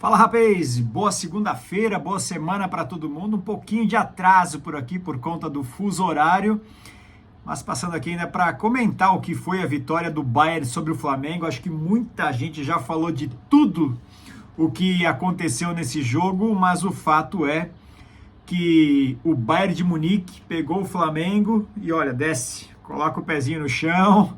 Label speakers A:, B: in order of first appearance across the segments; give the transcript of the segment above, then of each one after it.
A: Fala, rapaz! Boa segunda-feira, boa semana para todo mundo. Um pouquinho de atraso por aqui por conta do fuso horário, mas passando aqui ainda para comentar o que foi a vitória do Bayern sobre o Flamengo. Acho que muita gente já falou de tudo o que aconteceu nesse jogo, mas o fato é que o Bayern de Munique pegou o Flamengo e olha, desce, coloca o pezinho no chão.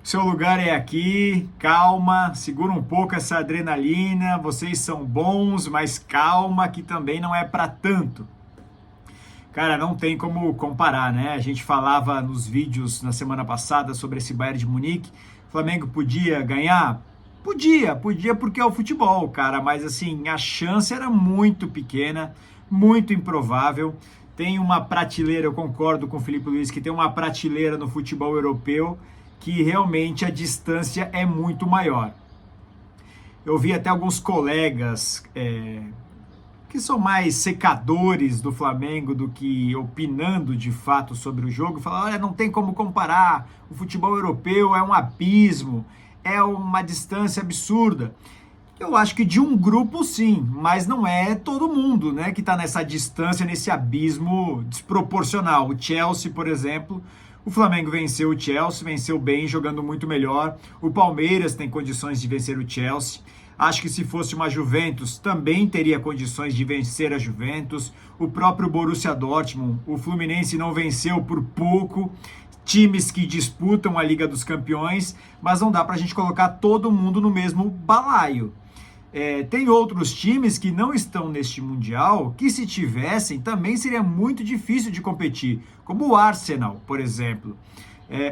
A: Seu lugar é aqui, calma, segura um pouco essa adrenalina, vocês são bons, mas calma que também não é para tanto. Cara, não tem como comparar, né? A gente falava nos vídeos na semana passada sobre esse Bayern de Munique, o Flamengo podia ganhar? Podia porque é o futebol, cara, mas assim, a chance era muito pequena, muito improvável. Tem uma prateleira, eu concordo com o Felipe Luiz, que tem uma prateleira no futebol europeu, que realmente a distância é muito maior. Eu vi até alguns colegas que são mais secadores do Flamengo do que opinando de fato sobre o jogo, falando, olha, não tem como comparar, o futebol europeu é um abismo, é uma distância absurda. Eu acho que de um grupo sim, mas não é todo mundo, né, que está nessa distância, nesse abismo desproporcional. O Chelsea, por exemplo, o Flamengo venceu o Chelsea, venceu bem, jogando muito melhor. O Palmeiras tem condições de vencer o Chelsea. Acho que se fosse uma Juventus, também teria condições de vencer a Juventus. O próprio Borussia Dortmund, o Fluminense não venceu por pouco. Times que disputam a Liga dos Campeões, mas não dá para a gente colocar todo mundo no mesmo balaio. Tem outros times que não estão neste Mundial, que se tivessem, também seria muito difícil de competir, como o Arsenal, por exemplo.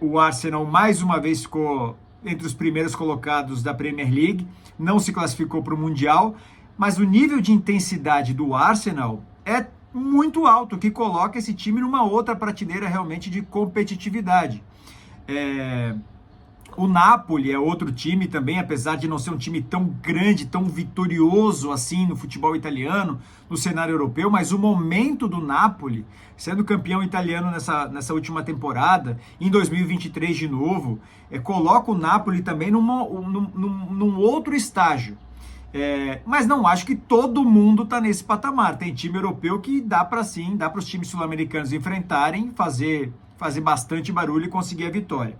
A: O Arsenal mais uma vez ficou entre os primeiros colocados da Premier League, não se classificou para o Mundial, mas o nível de intensidade do Arsenal é muito alto, que coloca esse time numa outra prateleira realmente de competitividade. O Napoli é outro time também, apesar de não ser um time tão grande, tão vitorioso assim no futebol italiano, no cenário europeu, mas o momento do Napoli, sendo campeão italiano nessa última temporada, em 2023 de novo, coloca o Napoli também num outro estágio. Mas não acho que todo mundo está nesse patamar. Tem time europeu que dá para os times sul-americanos enfrentarem, fazer bastante barulho e conseguir a vitória.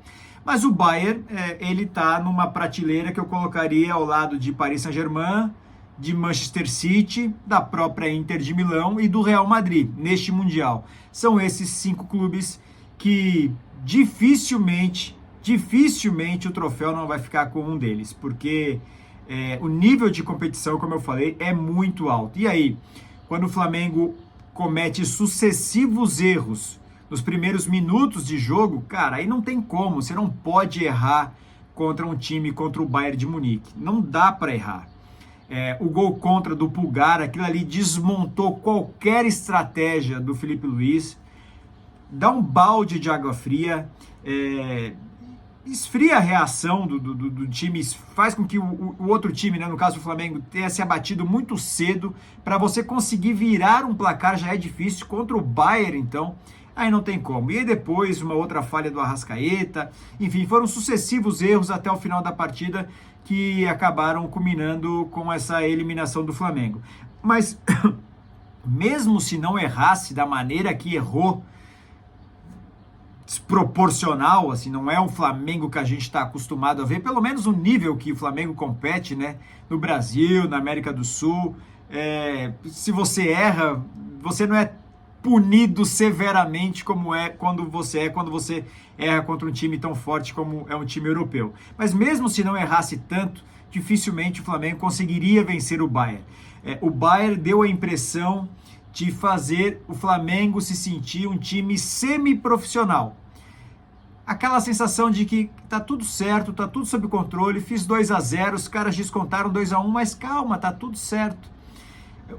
A: Mas o Bayern, ele está numa prateleira que eu colocaria ao lado de Paris Saint-Germain, de Manchester City, da própria Inter de Milão e do Real Madrid, neste Mundial. São esses 5 clubes que dificilmente o troféu não vai ficar com um deles, porque o nível de competição, como eu falei, é muito alto. E aí, quando o Flamengo comete sucessivos erros nos primeiros minutos de jogo, cara, aí não tem como, você não pode errar contra um time, contra o Bayern de Munique, não dá para errar. O gol contra do Pulgar, aquilo ali desmontou qualquer estratégia do Felipe Luiz, dá um balde de água fria, esfria a reação do time, faz com que o outro time, né, no caso o Flamengo, tenha se abatido muito cedo. Para você conseguir virar um placar já é difícil, contra o Bayern então, aí não tem como. E aí depois uma outra falha do Arrascaeta, enfim, foram sucessivos erros até o final da partida que acabaram culminando com essa eliminação do Flamengo. Mas mesmo se não errasse da maneira que errou, desproporcional, assim, não é um Flamengo que a gente está acostumado a ver, pelo menos o nível que o Flamengo compete, né, no Brasil, na América do Sul. Se você erra, você não é punido severamente como quando você erra contra um time tão forte como é um time europeu. Mas mesmo se não errasse tanto, dificilmente o Flamengo conseguiria vencer o Bayern. O Bayern deu a impressão de fazer o Flamengo se sentir um time semi-profissional. Aquela sensação de que tá tudo certo, tá tudo sob controle, fiz 2-0, os caras descontaram 2-1, mas calma, tá tudo certo.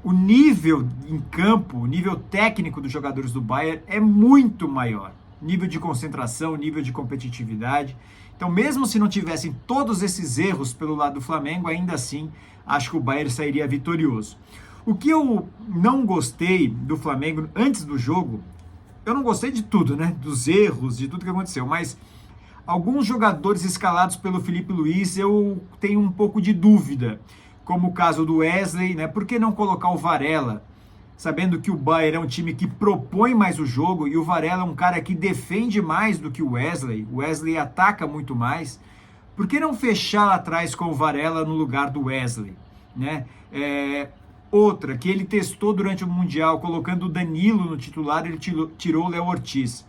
A: O nível em campo, o nível técnico dos jogadores do Bayern é muito maior. Nível de concentração, nível de competitividade. Então, mesmo se não tivessem todos esses erros pelo lado do Flamengo, ainda assim, acho que o Bayern sairia vitorioso. O que eu não gostei do Flamengo antes do jogo, eu não gostei de tudo, né? Dos erros, de tudo que aconteceu, mas alguns jogadores escalados pelo Felipe Luiz eu tenho um pouco de dúvida. como o caso do Wesley, né? Por que não colocar o Varela? Sabendo que o Bayern é um time que propõe mais o jogo e o Varela é um cara que defende mais do que o Wesley. O Wesley ataca muito mais. Por que não fechar lá atrás com o Varela no lugar do Wesley, né? Outra, que ele testou durante o Mundial, colocando o Danilo no titular, ele tirou o Léo Ortiz.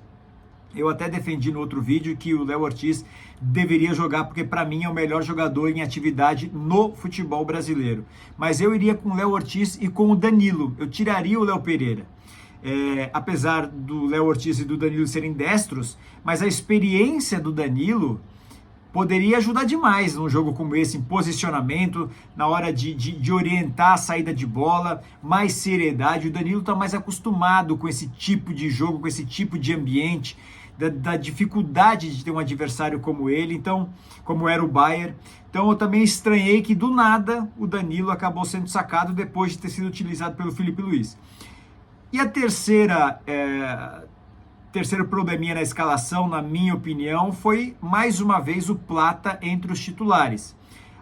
A: Eu até defendi no outro vídeo que o Léo Ortiz deveria jogar, porque para mim é o melhor jogador em atividade no futebol brasileiro. Mas eu iria com o Léo Ortiz e com o Danilo. Eu tiraria o Léo Pereira. Apesar do Léo Ortiz e do Danilo serem destros, mas a experiência do Danilo poderia ajudar demais num jogo como esse, em posicionamento, na hora de orientar a saída de bola, mais seriedade. O Danilo está mais acostumado com esse tipo de jogo, com esse tipo de ambiente, da dificuldade de ter um adversário como ele, então, como era o Bayern. Então eu também estranhei que do nada o Danilo acabou sendo sacado depois de ter sido utilizado pelo Felipe Luiz. E a terceiro probleminha na escalação, na minha opinião, foi mais uma vez o Plata entre os titulares.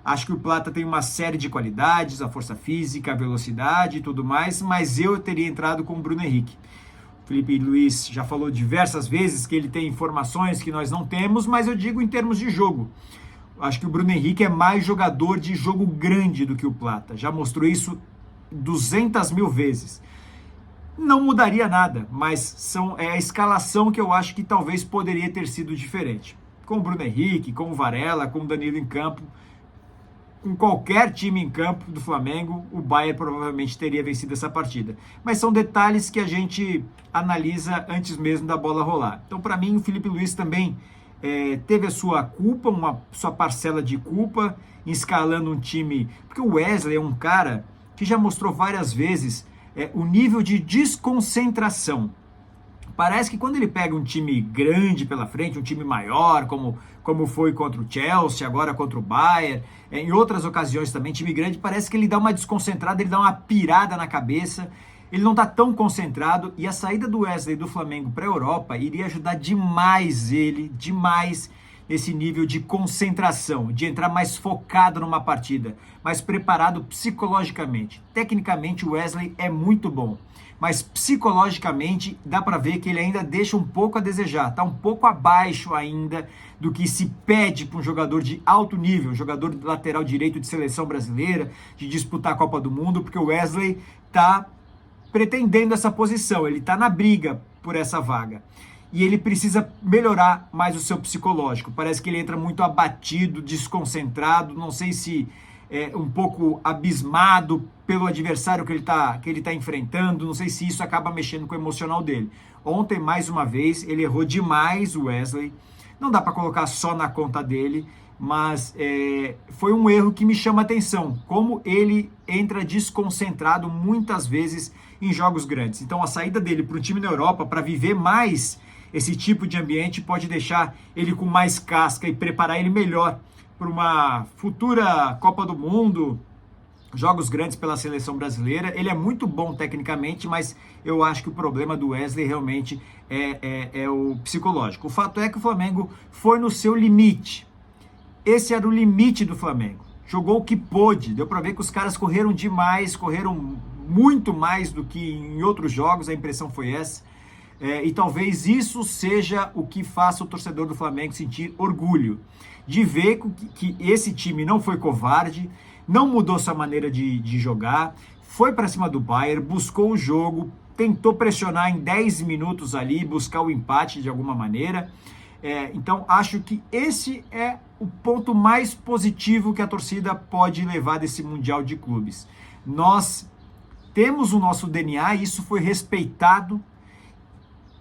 A: Acho que o Plata tem uma série de qualidades, a força física, a velocidade e tudo mais, mas eu teria entrado com o Bruno Henrique. O Felipe Luiz já falou diversas vezes que ele tem informações que nós não temos, mas eu digo em termos de jogo. Acho que o Bruno Henrique é mais jogador de jogo grande do que o Plata. Já mostrou isso 200 mil vezes. Não mudaria nada, mas é a escalação que eu acho que talvez poderia ter sido diferente. Com o Bruno Henrique, com o Varela, com o Danilo em campo, com qualquer time em campo do Flamengo, o Bayern provavelmente teria vencido essa partida. Mas são detalhes que a gente analisa antes mesmo da bola rolar. Então, para mim, o Felipe Luiz também teve a sua culpa, sua parcela de culpa, escalando um time... Porque o Wesley é um cara que já mostrou várias vezes o nível de desconcentração. Parece que quando ele pega um time grande pela frente, um time maior, como foi contra o Chelsea, agora contra o Bayern, em outras ocasiões também, time grande, parece que ele dá uma desconcentrada, ele dá uma pirada na cabeça, ele não está tão concentrado, e a saída do Wesley do Flamengo para a Europa iria ajudar demais ele, demais esse nível de concentração, de entrar mais focado numa partida, mais preparado psicologicamente. Tecnicamente o Wesley é muito bom, mas psicologicamente dá para ver que ele ainda deixa um pouco a desejar, está um pouco abaixo ainda do que se pede para um jogador de alto nível, um jogador de lateral direito de seleção brasileira, de disputar a Copa do Mundo, porque o Wesley está pretendendo essa posição, ele está na briga por essa vaga. E ele precisa melhorar mais o seu psicológico. Parece que ele entra muito abatido, desconcentrado, não sei se um pouco abismado pelo adversário que ele tá enfrentando, não sei se isso acaba mexendo com o emocional dele. Ontem, mais uma vez, ele errou demais o Wesley. Não dá para colocar só na conta dele, mas foi um erro que me chama a atenção, como ele entra desconcentrado muitas vezes em jogos grandes. Então a saída dele para o time na Europa, para viver mais esse tipo de ambiente, pode deixar ele com mais casca e preparar ele melhor para uma futura Copa do Mundo, jogos grandes pela seleção brasileira. Ele é muito bom tecnicamente, mas eu acho que o problema do Wesley realmente é o psicológico. O fato é que o Flamengo foi no seu limite. Esse era o limite do Flamengo. Jogou o que pôde. Deu para ver que os caras correram demais, correram muito mais do que em outros jogos, a impressão foi essa. E talvez isso seja o que faça o torcedor do Flamengo sentir orgulho, de ver que esse time não foi covarde, não mudou sua maneira de jogar, foi para cima do Bayern, buscou o jogo, tentou pressionar em 10 minutos ali, buscar o empate de alguma maneira. Então acho que esse é o ponto mais positivo que a torcida pode levar desse Mundial de Clubes. Nós temos o nosso DNA e isso foi respeitado.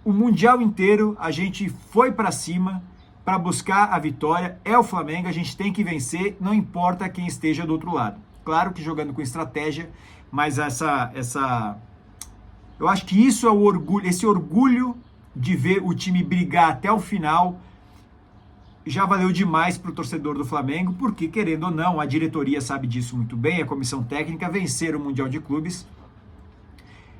A: O Mundial inteiro a gente foi para cima para buscar a vitória. É o Flamengo, a gente tem que vencer, não importa quem esteja do outro lado. Claro que jogando com estratégia, mas eu acho que isso é o orgulho, esse orgulho de ver o time brigar até o final já valeu demais para o torcedor do Flamengo, porque, querendo ou não, a diretoria sabe disso muito bem, a comissão técnica, vencer o Mundial de Clubes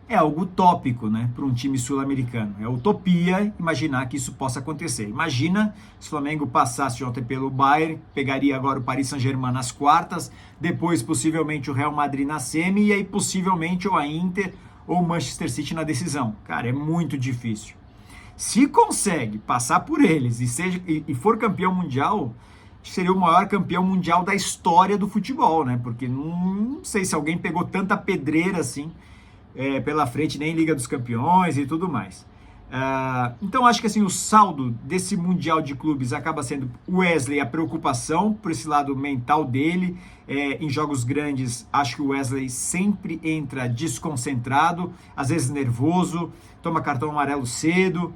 A: é algo utópico, né, para um time sul-americano. É utopia imaginar que isso possa acontecer. Imagina se o Flamengo passasse ontem pelo Bayern, pegaria agora o Paris Saint-Germain nas quartas, depois possivelmente o Real Madrid na semi e aí possivelmente ou a Inter ou o Manchester City na decisão. Cara, é muito difícil. Se consegue passar por eles e for campeão mundial, seria o maior campeão mundial da história do futebol, né? Porque não sei se alguém pegou tanta pedreira assim pela frente, nem Liga dos Campeões e tudo mais. Então acho que assim, o saldo desse Mundial de Clubes acaba sendo o Wesley, a preocupação por esse lado mental dele. Em jogos grandes, acho que o Wesley sempre entra desconcentrado, às vezes nervoso, toma cartão amarelo cedo.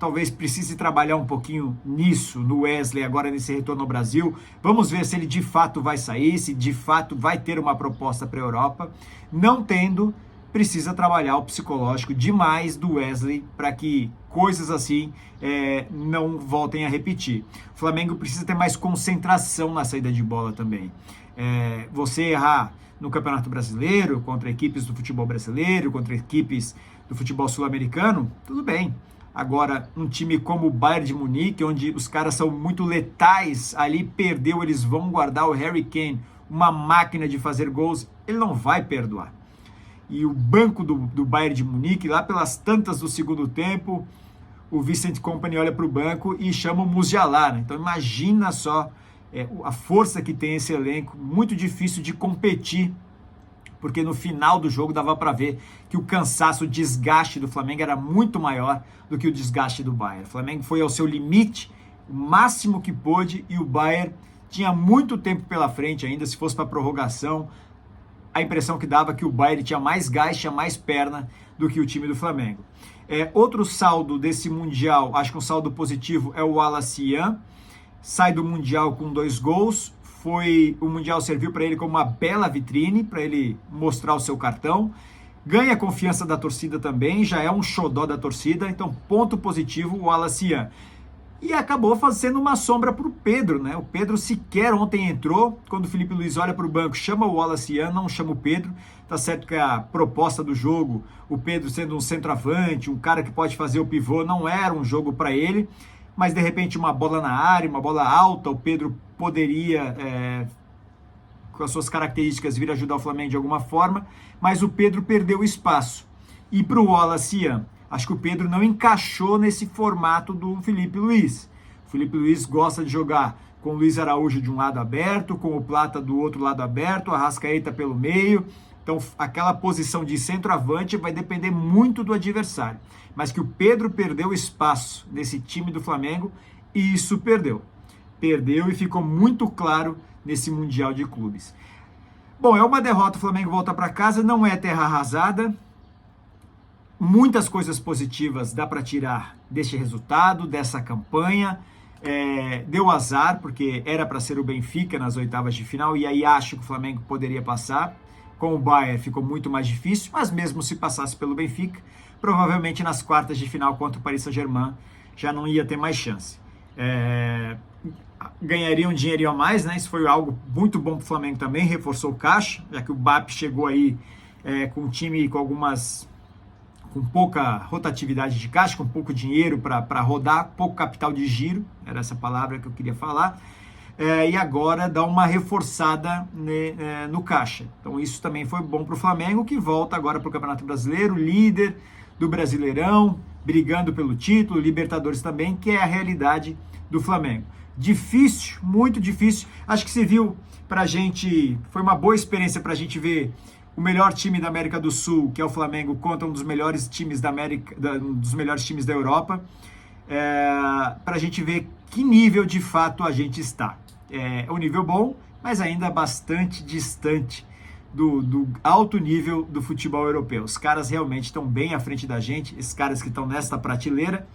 A: Talvez precise trabalhar um pouquinho nisso no Wesley agora nesse retorno ao Brasil. Vamos ver se ele de fato vai sair, se de fato vai ter uma proposta para a Europa. Não tendo, precisa trabalhar o psicológico demais do Wesley para que coisas assim não voltem a repetir. O Flamengo precisa ter mais concentração na saída de bola também. Você errar no Campeonato Brasileiro, contra equipes do futebol brasileiro, contra equipes do futebol sul-americano, tudo bem. Agora, um time como o Bayern de Munique, onde os caras são muito letais, ali perdeu, eles vão guardar o Harry Kane, uma máquina de fazer gols, ele não vai perdoar. E o banco do Bayern de Munique, lá pelas tantas do segundo tempo, o Vincent Kompany olha para o banco e chama o Musiala, né? Então imagina só a força que tem esse elenco, muito difícil de competir, porque no final do jogo dava para ver que o cansaço, o desgaste do Flamengo era muito maior do que o desgaste do Bayern. O Flamengo foi ao seu limite, o máximo que pôde, e o Bayern tinha muito tempo pela frente ainda, se fosse para prorrogação. A impressão que dava que o Bayern tinha mais gás, tinha mais perna do que o time do Flamengo. Outro saldo desse Mundial, acho que um saldo positivo, é o Wallace Ian. Sai do Mundial com 2 gols. O Mundial serviu para ele como uma bela vitrine, para ele mostrar o seu cartão. Ganha a confiança da torcida também, já é um xodó da torcida. Então, ponto positivo, o Wallace Ian. E acabou fazendo uma sombra para o Pedro, né? O Pedro sequer ontem entrou. Quando o Felipe Luiz olha para o banco, chama o Wallace Ian, não chama o Pedro. Tá certo que a proposta do jogo, o Pedro sendo um centroavante, um cara que pode fazer o pivô, não era um jogo para ele. Mas de repente uma bola na área, uma bola alta, o Pedro poderia, com as suas características, vir ajudar o Flamengo de alguma forma. Mas o Pedro perdeu espaço. E para o Wallace Ian, acho que o Pedro não encaixou nesse formato do Felipe Luiz. O Felipe Luiz gosta de jogar com o Luiz Araújo de um lado aberto, com o Plata do outro lado aberto, a Arrascaeta pelo meio. Então, aquela posição de centroavante vai depender muito do adversário. Mas que o Pedro perdeu espaço nesse time do Flamengo, e isso perdeu. Perdeu e ficou muito claro nesse Mundial de Clubes. Bom, é uma derrota, o Flamengo volta para casa, não é terra arrasada. Muitas coisas positivas dá para tirar deste resultado, dessa campanha. Deu azar, porque era para ser o Benfica nas oitavas de final, e aí acho que o Flamengo poderia passar. Com o Bayern ficou muito mais difícil, mas mesmo se passasse pelo Benfica, provavelmente nas quartas de final contra o Paris Saint-Germain já não ia ter mais chance. Ganharia um dinheirinho a mais, né? Isso foi algo muito bom para o Flamengo também, reforçou o caixa, já que o BAP chegou aí com um time com pouca rotatividade de caixa, com pouco dinheiro para rodar, pouco capital de giro, era essa palavra que eu queria falar. E agora dá uma reforçada no caixa. Então isso também foi bom para o Flamengo, que volta agora para o Campeonato Brasileiro, líder do Brasileirão, brigando pelo título, Libertadores também, que é a realidade do Flamengo. Difícil, muito difícil. Acho que serviu para a gente, foi uma boa experiência para a gente ver o melhor time da América do Sul, que é o Flamengo, contra um dos melhores times da Europa, para a gente ver que nível de fato a gente está. É um nível bom, mas ainda bastante distante do alto nível do futebol europeu. Os caras realmente estão bem à frente da gente, esses caras que estão nesta prateleira,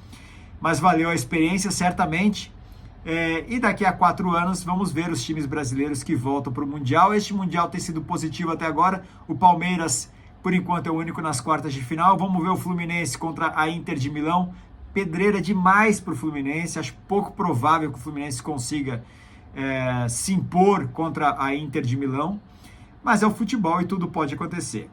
A: mas valeu a experiência, certamente. E daqui a 4 anos vamos ver os times brasileiros que voltam para o Mundial. Este Mundial tem sido positivo até agora. O Palmeiras, por enquanto, é o único nas quartas de final. Vamos ver o Fluminense contra a Inter de Milão. Pedreira demais para o Fluminense. Acho pouco provável que o Fluminense consiga se impor contra a Inter de Milão. Mas é o futebol e tudo pode acontecer.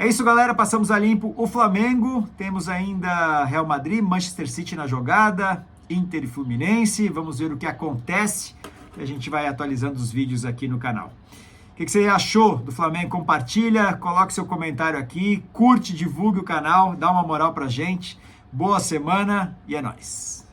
A: É isso, galera. Passamos a limpo o Flamengo. Temos ainda Real Madrid, Manchester City na jogada, Inter e Fluminense. Vamos ver o que acontece. E a gente vai atualizando os vídeos aqui no canal. O que você achou do Flamengo? Compartilha, coloque seu comentário aqui, curte, divulgue o canal, dá uma moral pra gente. Boa semana e é nóis!